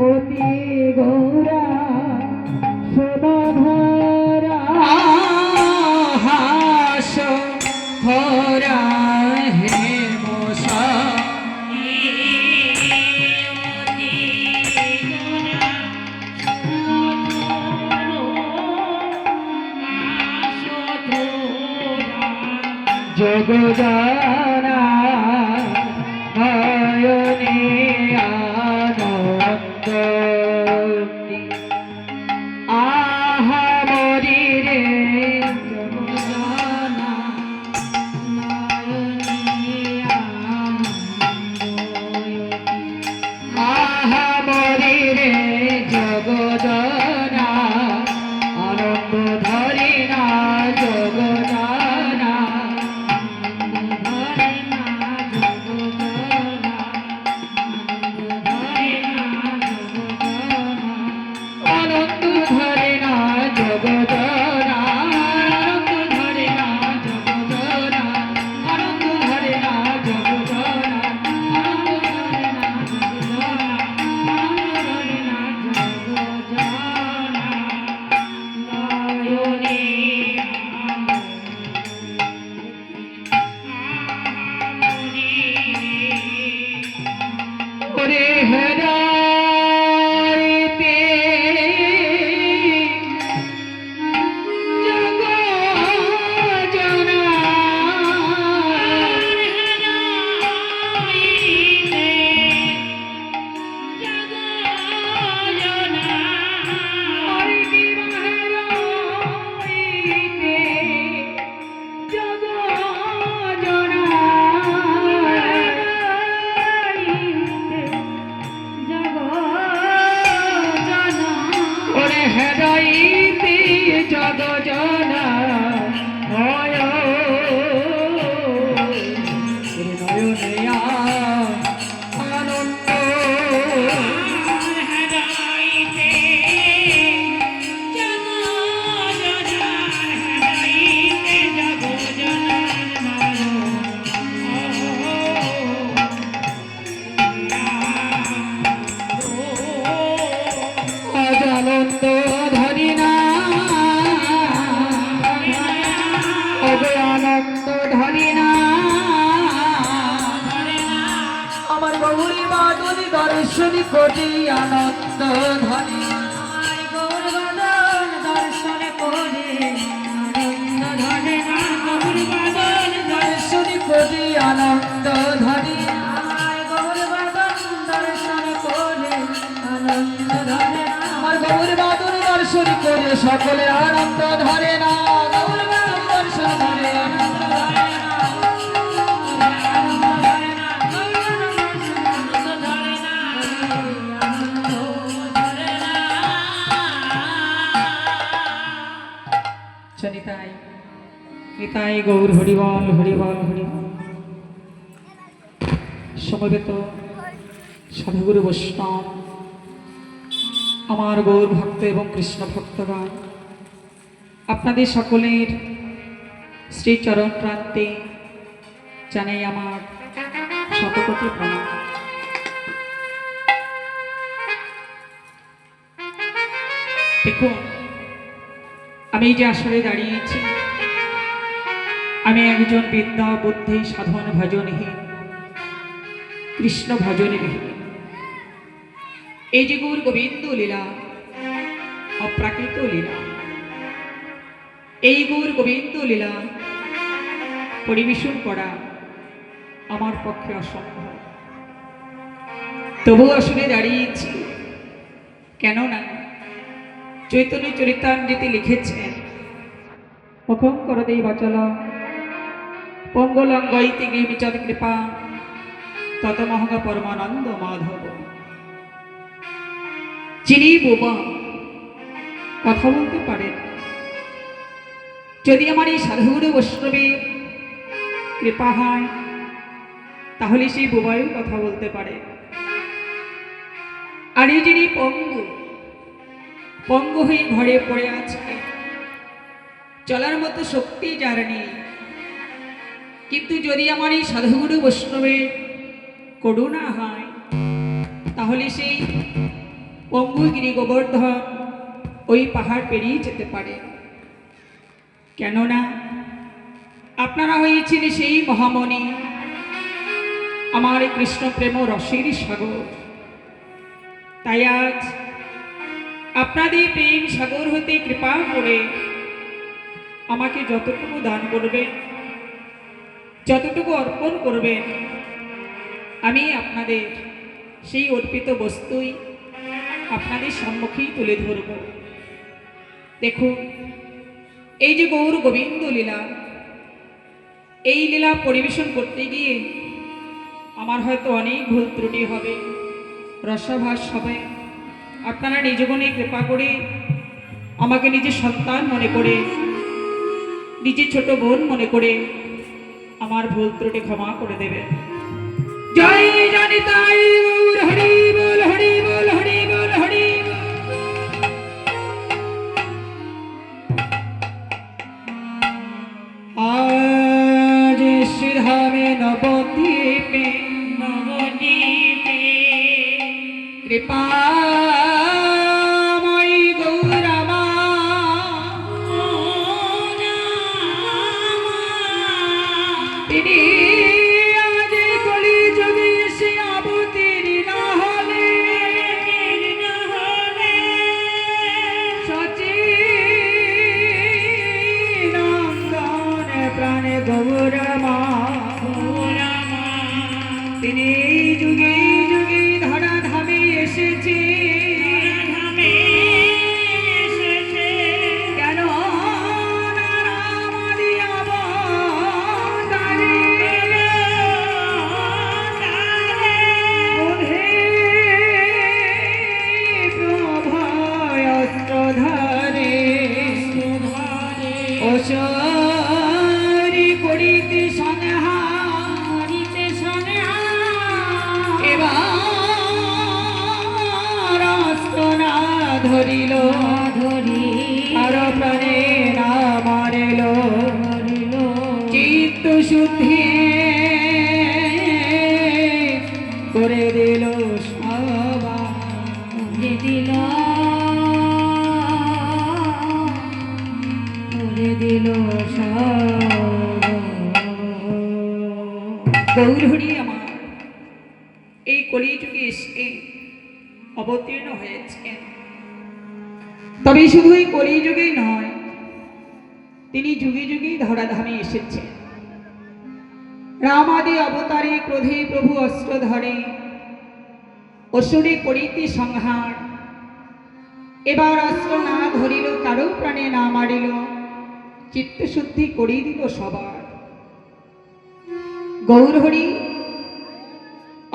অতি গৌরা সোনাধরা হাস ধরা হে মশা জগদানা নয়নে আনন্দ আহা মরি রে জগদানা নয়নে আনন্দ আহা মরি রে জগদানা আনন্দ ধরি না জগদানা দর্শন কোটি আনন্দ ধরে গৌরবাদন দর্শন করে আনন্দ ধরে গৌরবাদন দর্শন কোটি আনন্দ ধরে গৌরবাদন দর্শন করে আনন্দ ধরে আমার গৌরবাদন দর্শন করে সকলে আনন্দ ধরে না গৌরবাদন দর্শন ধরে আনন্দ ধরে নিতাই গৌর হরিবল হরিবল হরিবল। সমবেত সাধুগুরু বৈষ্ণব আমার গৌর ভক্ত এবং কৃষ্ণ ভক্তগণ, আপনাদের সকলের শ্রীচরণ প্রান্তে জানাই আমার শতকোটি প্রণাম। দেখুন, আমি যে আসরে দাঁড়িয়েছি, আমি একজন বিদ্যা বুদ্ধি সাধন ভজনহীন কৃষ্ণ ভজনে বিহীন। এই যে গৌর গোবিন্দ লীলা অপ্রাকৃত লীলা, এই গৌর গোবিন্দ লীলা পরিবেশন করা আমার পক্ষে অসম্ভব। তবু আসলে দাঁড়িয়েছি, কেননা চৈতন্য চরিতামৃতে লিখেছেন, মুখং করদেই বাচলং পঙ্গলং গইতে গৃহমিচদ কৃপা তত মহঙ্গ পরমানন্দ মাধব। যিনি বোবা কথা বলতে পারেন, যদি আমার এই সাধুগুরু বৈষ্ণবের কৃপা হয় তাহলে সেই বোবায়ও কথা বলতে পারে। আর এই যিনি পঙ্গু হয়ে ঘরে পড়ে আছে, চলার মতো শক্তি যার নেই, কিন্তু যদি আমার এই সাধুগুরু বৈষ্ণবের করুণা হয় তাহলে সেই পঙ্গুগিরি গোবর্ধন ওই পাহাড় পেরিয়ে যেতে পারে। কেননা আপনারা হয়েছেন সেই মহামণি, আমার কৃষ্ণ প্রেম রসের সাগর। তাই আজ আপনাদের প্রেম সাগর হতে কৃপা করে আমাকে যতটুকু দান করবেন, যতটুকু অর্পণ করবেন, আমি আপনাদের সেই অর্পিত বস্তুই আপনাদের সম্মুখেই তুলে ধরব। দেখুন, এই যে গৌর গোবিন্দ লীলা, এই লীলা পরিবেশন করতে গিয়ে আমার হয়তো অনেক ভুল ত্রুটি হবে, রসাভাস হবে। আপনারা নিজগুণে কৃপা করে আমাকে নিজের সন্তান মনে করে, নিজের ছোট বোন মনে করে আমার ভুল ত্রুটি ক্ষমা করে দেবেন। জয় জানি তাই গৌর, হরি বল হরি বল হরি বল হরি বল। আজ শ্রীধামে নবদ্বীপে কৃপাময়ী গৌরমা তিনি আজ কলি যুগে সে অবতীর্ণ হলে, সচিনন্দন প্রাণে গৌরমা তিনি যুগে যুগে ধরা ধামে এসেছে। কেন নারামাদি অবতারে বোধে প্রভয় অস্ত্রধারে অসরি করিতে সংহারিতে এবার অস্ত্রনা ধরিল আর প্রাণে না মারিল, চিত্ত শুদ্ধি করে দিল গৌরহরি আমার এই কলিযুগে এসে অবতীর্ণ হয়েছেন। তবে শুধু এই কলিযুগেই নয়, তিনি যুগে যুগেই ধরাধামে এসেছেন। রামাদি অবতারে ক্রোধে প্রভু অস্ত্র ধরে অসুরে করিতে সংহার, এবার অস্ত্র না ধরিল কারো প্রাণে না মারিল, চিত্তশুদ্ধি করিয়ে দিল সবার। গৌরহরি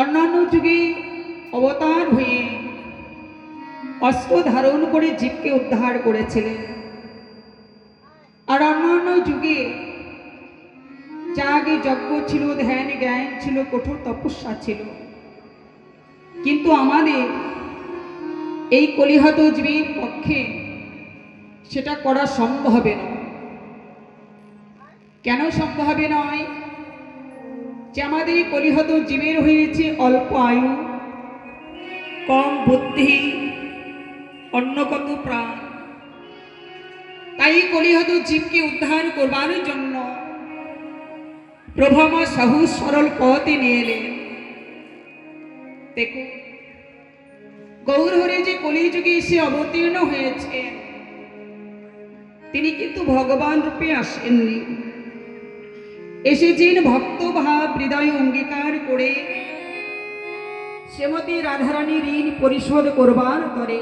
অন্যান্য যুগে অবতার হয়ে অস্ত্র ধারণ করে জীবকে উদ্ধার করেছিলেন, আর অন্যান্য যুগে যা আগে যজ্ঞ ছিল, ধ্যান জ্ঞান ছিল, কঠোর তপস্যা ছিল, কিন্তু আমাদের এই কলিহত জীবের পক্ষে সেটা করা সম্ভব নয়। কেন সম্ভব নয়? যে আমাদের কলিহত জীবের হয়েছে অল্প আয়ু, কম বুদ্ধি, অন্য কত প্রাণ। তাই কলিহত জীবকে উদ্ধার করবার জন্য প্রভু আমার সহজ সরল পথে নিয়ে এলেন। দেখুন, গৌরহরি যে কলিযুগে এসে অবতীর্ণ হয়েছে, তিনি কিন্তু ভগবান রূপে আসেননি। এসেছেন ভক্তভাব হৃদয় অঙ্গীকার করে শ্রীমতী রাধারানীর ঋণ পরিশোধ করবার তরে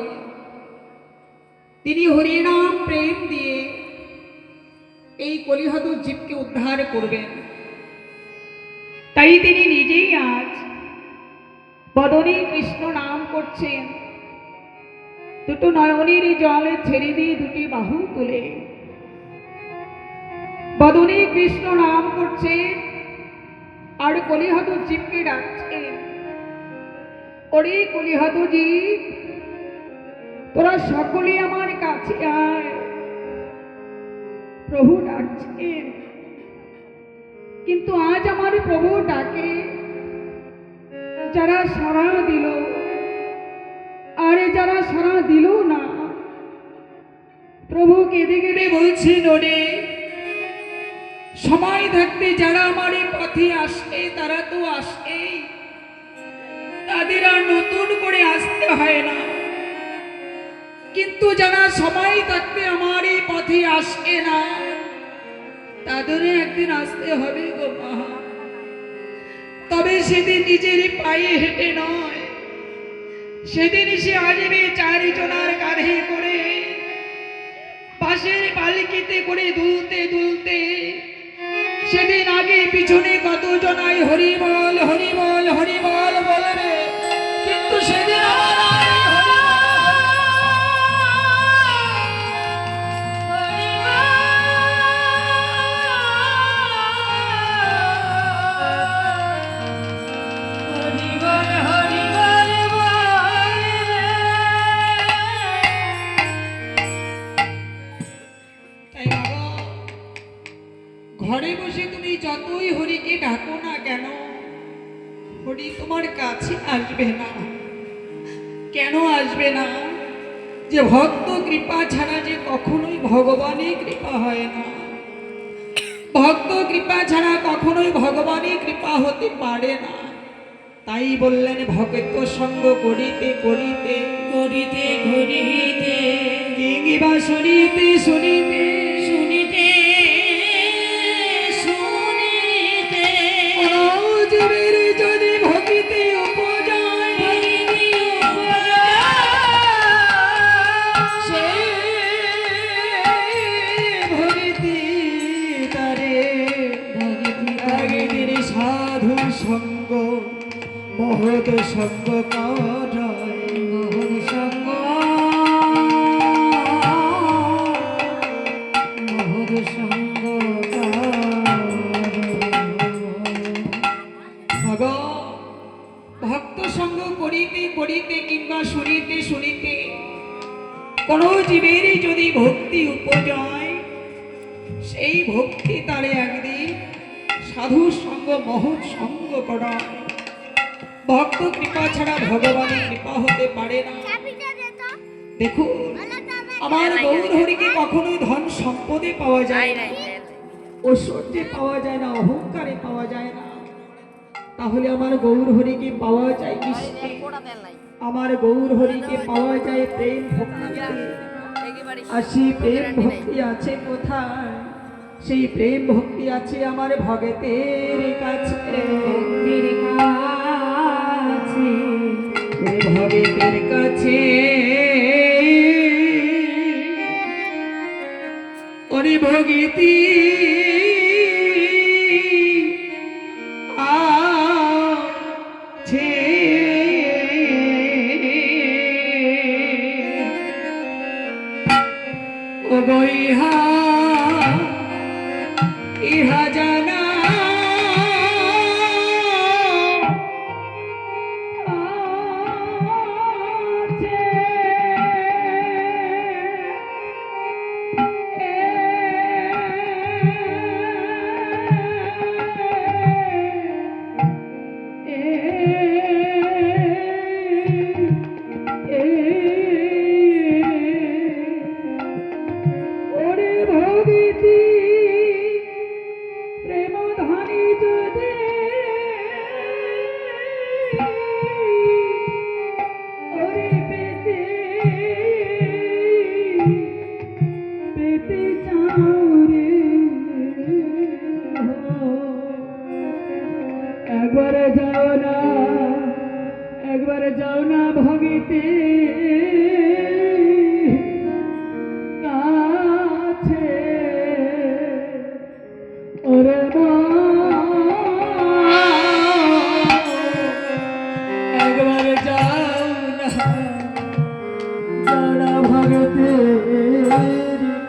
তিনি হরিনাম প্রেম দিয়ে এই কলিহত জীবকে উদ্ধার করবেন। তাই তিনি নিজেই আজ বদনে কৃষ্ণ নাম করছেন, দুটো নয়নের জলে ছেড়ে দিয়ে দুটি বাহু তুলে বদনে কৃষ্ণ নাম করছেন আর কলিহত জীবকে ডাকছেন, ওরে কলিহত জীব, তোরা সকলে আমার কাছে আয়। প্রভু ডাকছেন, কিন্তু আজ আমার প্রভু ডাকে যারা সাড়া দিল, আরে যারা সাড়া দিল না, প্রভু কেঁদে কেঁদে বলছেন, ওরে সময় থাকতে যারা আমার এই পথে আসে তারা তো আসে, তাদের আর নতুন করে আসতে হয় না, কিন্তু যারা সময় থাকতে আমার এই পথে আসে না তাদেরও একদিন আসতে হবে গো মা। তবে সেদিন নিজের পায়ে হেঁটে নয়, সেদিন সে আসবে চারজনার কাঁধে করে, পাশের পালকিতে করে দুলতে দুলতে। সেদিন আগে পিছনে কত জনাই হরি বল হরি বল হরি বল বলবে, কিন্তু সেদিন আমার ঘরে বসে তুমি যতই হরিকে ডাকো না কেন, হরি তোমার কাছে আসবে না। কেন আসবে না? যে ভক্ত কৃপা ছাড়া যে কখনোই ভগবানের কৃপা হয় না, ভক্ত কৃপা ছাড়া কখনোই ভগবানের কৃপা হতে পারে না। তাই বললেন ভক্ত সঙ্গ করিতে করিতে করিতে করিতে কিংবা শুনিতে শুনিতে শুনিতে শুনিতে জীবের যদি ভক্তিতে উপজায় সে ভক্তি তারে ভক্তির সাধু সঙ্গ মহৎ সঙ্গ করায়, মোহন সঙ্গ মোহন সঙ্গ ভক্ত সঙ্গ করিতে করিতে কিংবা শুনিতে শুনিতে কোন জীবের যদি ভক্তি উপজয়, সেই ভক্তি তারে একদিন সাধু সঙ্গ মহৎ সঙ্গ করায়। ভক্ত কৃপা ছাড়া ভগবানের কৃপা হতে পারে না। দেখুন, আমার গৌর হরিকে কখনোই ধন সম্পদে পাওয়া যায় না, ঐশ্বর্যে পাওয়া যায় না, অহংকারে পাওয়া যায় না। তাহলে আমার গৌর হরিকে পাওয়া যায় কিসে? আমার গৌর হরিকে পাওয়া যায় প্রেম ভক্তিতে। আর সেই প্রেম ভক্তি আছে কোথায়? সেই প্রেম ভক্তি আছে আমার ভগতের কাছে, ভগতের কাছে। ওরে ভগতি আছে ও বইহা ইহা জানা ওরে ভগতে কাছে ওরে মা একবার যাও না যারা ভগতের কাছে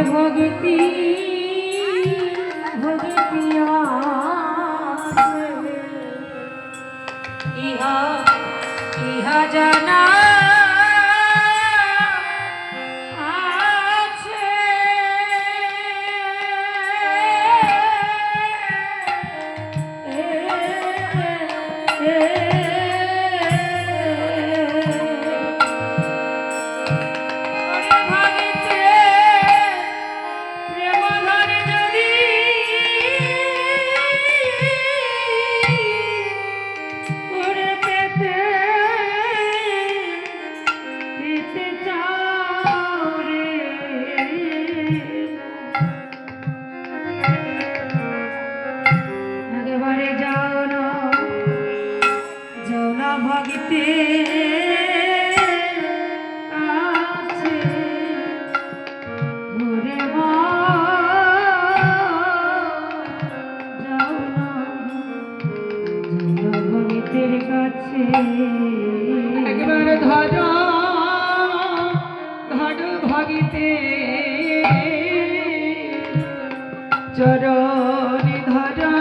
ভগতি ভগতিয়া ইহা ইহা জানা আছে ভগতে আছে ঘুরে মা যাও না ভগতের কাছে একবার ধর ধর ভগতে চরণি ধরা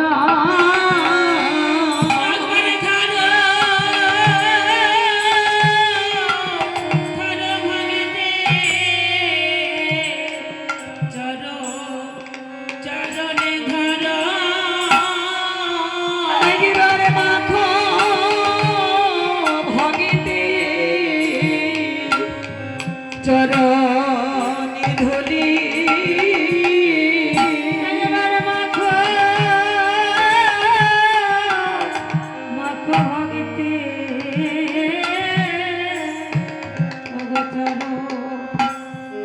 চরণি ধুলি মাখো ভগতে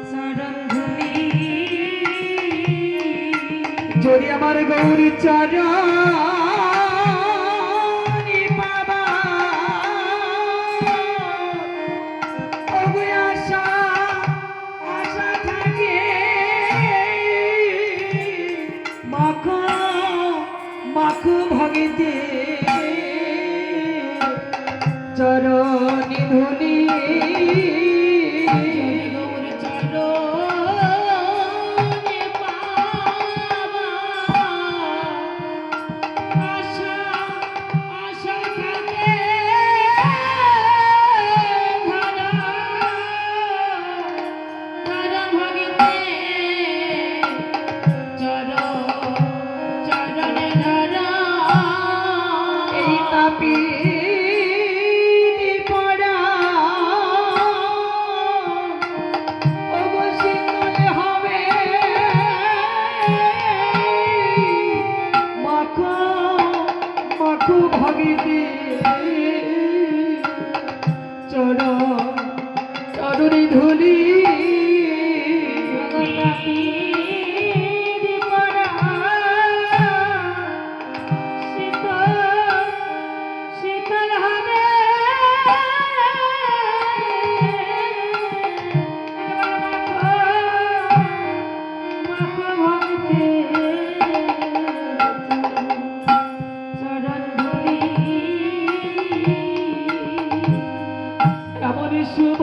শরণ ধুলি যদি আমার গৌরী চরণ মাখু ভগতে চরণি ধুলি ভগতে চরণ চরণে ধুলি এমন শুভ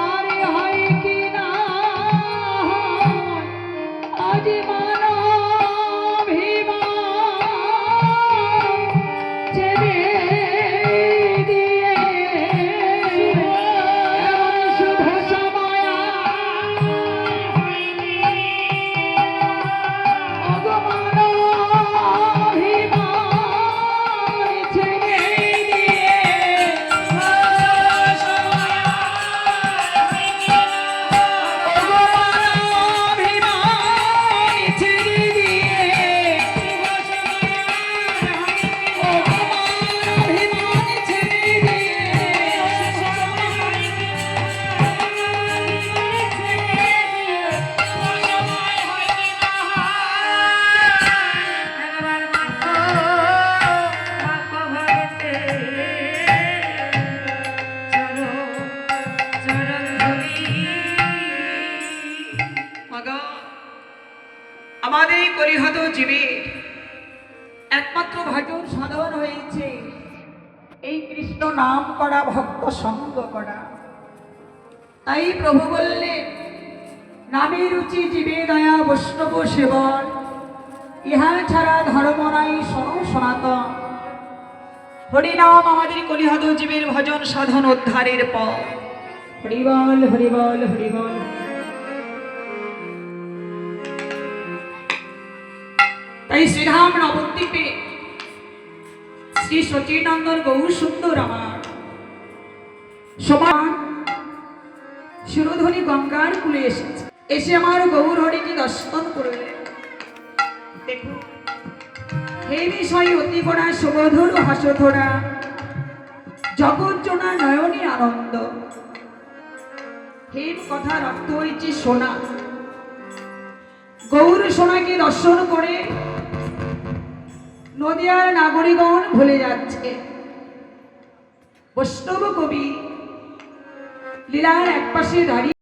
আরে হয় কি না আজ মানভিমান ছেড়ে দিয়ে এমন শুভ সময় আমাদের কলিহত জীবের একমাত্র ভাজন সাধন হয়েছে এই কৃষ্ণ নাম করা, ভক্ত সঙ্গ করা। তাই প্রভু বললেন, নামে রুচি জীবে দয়া বৈষ্ণব সেবন, ইহা ছাড়া ধর্ম নাই শোনো সনাতন। হরিনাম আমাদের কলিহত জীবের ভজন সাধন উদ্ধারের পথ। হরিবল হরিবল হরিবল। তাই শ্রীরাম নবদ্বীপে শ্রী সচিনন্দন গৌর সুন্দর আমার সমান শিরোধনী গঙ্গার কূলে এসেছে, এসে আমার গৌর হরিকে দর্শন করলেন। দেখুন, হে বিষয় অতি গোড়া শুভধরু হাসধরা, জগৎ জোনা নয়নী আনন্দ। হে কথার অর্থ হয়েছে সোনা। গৌর সোনাকে দর্শন করে নদিয়ার নাগরিকগণ ভুলে যাচ্ছে। বৈষ্ণব কবি লীলার একপাশে দাঁড়িয়ে